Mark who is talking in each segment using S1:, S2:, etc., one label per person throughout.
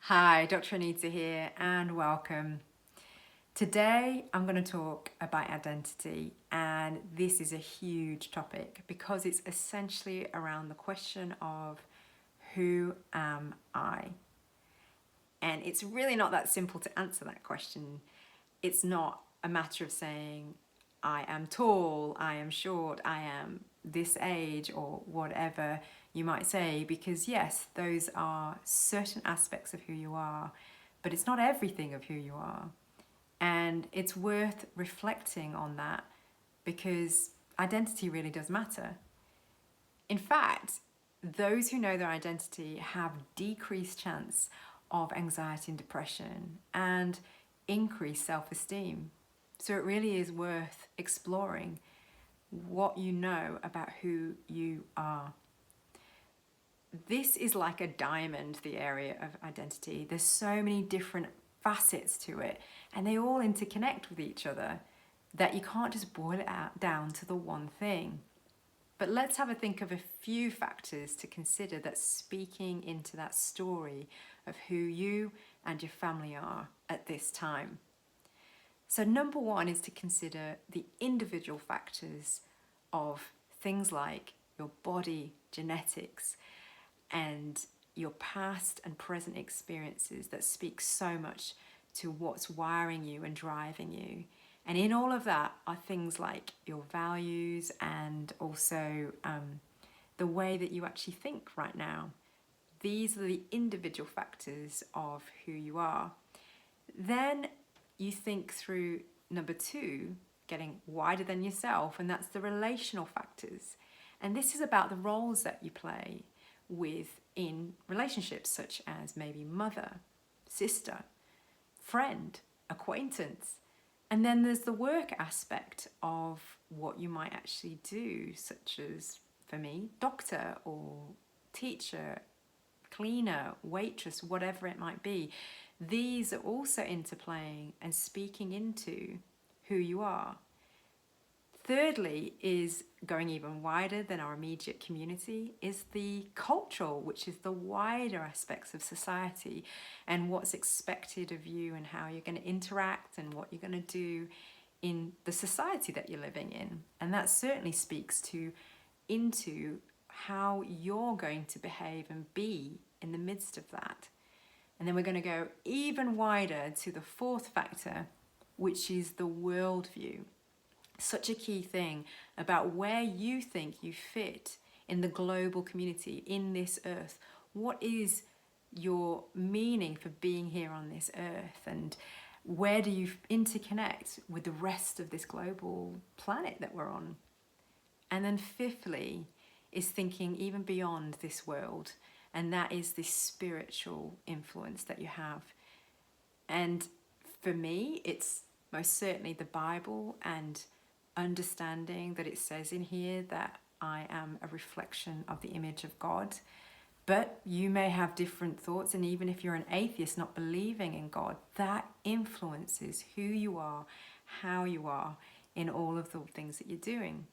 S1: Hi, Dr. Anita here, and welcome. Today I'm going to talk about identity, and this is a huge topic because it's essentially around the question of who am I? And it's really not that simple to answer that question. It's not a matter of saying, I am tall, I am short, I am this age, or whatever you might say, because yes, those are certain aspects of who you are, but it's not everything of who you are. And it's worth reflecting on that because identity really does matter. In fact, those who know their identity have decreased chance of anxiety and depression and increased self-esteem. So it really is worth exploring what you know about who you are. This is like a diamond, the area of identity. There's so many different facets to it, and they all interconnect with each other that you can't just boil it down to the one thing. But let's have a think of a few factors to consider that's speaking into that story of who you and your family are at this time. So number one is to consider the individual factors of things like your body, genetics, and your past and present experiences that speak so much to what's wiring you and driving you. And in all of that are things like your values and also the way that you actually think right now. These are the individual factors of who you are. Then you think through number two, getting wider than yourself, and that's the relational factors. And this is about the roles that you play in relationships, such as maybe mother, sister, friend, acquaintance. And then there's the work aspect of what you might actually do, such as, for me, doctor or teacher, cleaner, waitress, whatever it might be. These are also interplaying and speaking into who you are. Thirdly is going even wider than our immediate community is the cultural, which is the wider aspects of society and what's expected of you and how you're going to interact and what you're going to do in the society that you're living in. And that certainly speaks into how you're going to behave and be in the midst of that. And then we're going to go even wider to the fourth factor, which is the worldview. Such a key thing about where you think you fit in the global community, in this earth. What is your meaning for being here on this earth, and where do you interconnect with the rest of this global planet that we're on? And then fifthly is thinking even beyond this world, and that is this spiritual influence that you have. And for me, it's most certainly the Bible and understanding that it says in here that I am a reflection of the image of God. But you may have different thoughts, and even if you're an atheist not believing in God, that influences who you are, how you are in all of the things that you're doing.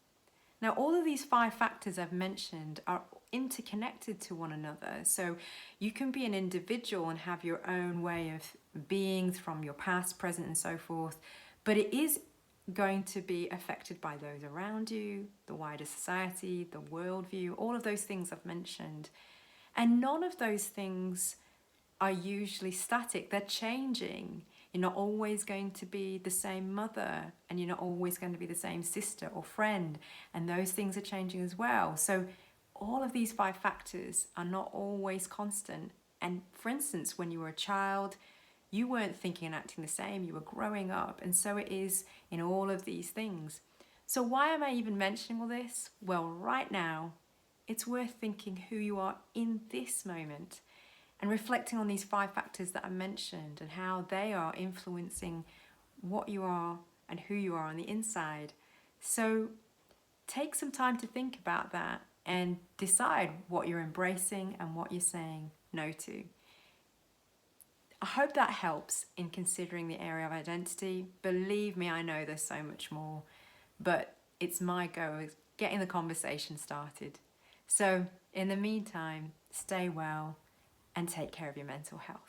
S1: Now, all of these five factors I've mentioned are interconnected to one another. So you can be an individual and have your own way of being from your past, present, and so forth, but it is going to be affected by those around you, the wider society, the worldview, all of those things I've mentioned. And none of those things are usually static. They're changing. You're not always going to be the same mother, and you're not always going to be the same sister or friend, and those things are changing as well. So all of these five factors are not always constant. And for instance, when you were a child, you weren't thinking and acting the same. You were growing up, and so it is in all of these things. So why am I even mentioning all this? Well, right now, it's worth thinking who you are in this moment and reflecting on these five factors that I mentioned and how they are influencing what you are and who you are on the inside. So take some time to think about that and decide what you're embracing and what you're saying no to. I hope that helps in considering the area of identity. Believe me, I know there's so much more, but it's my go of getting the conversation started. So in the meantime, stay well and take care of your mental health.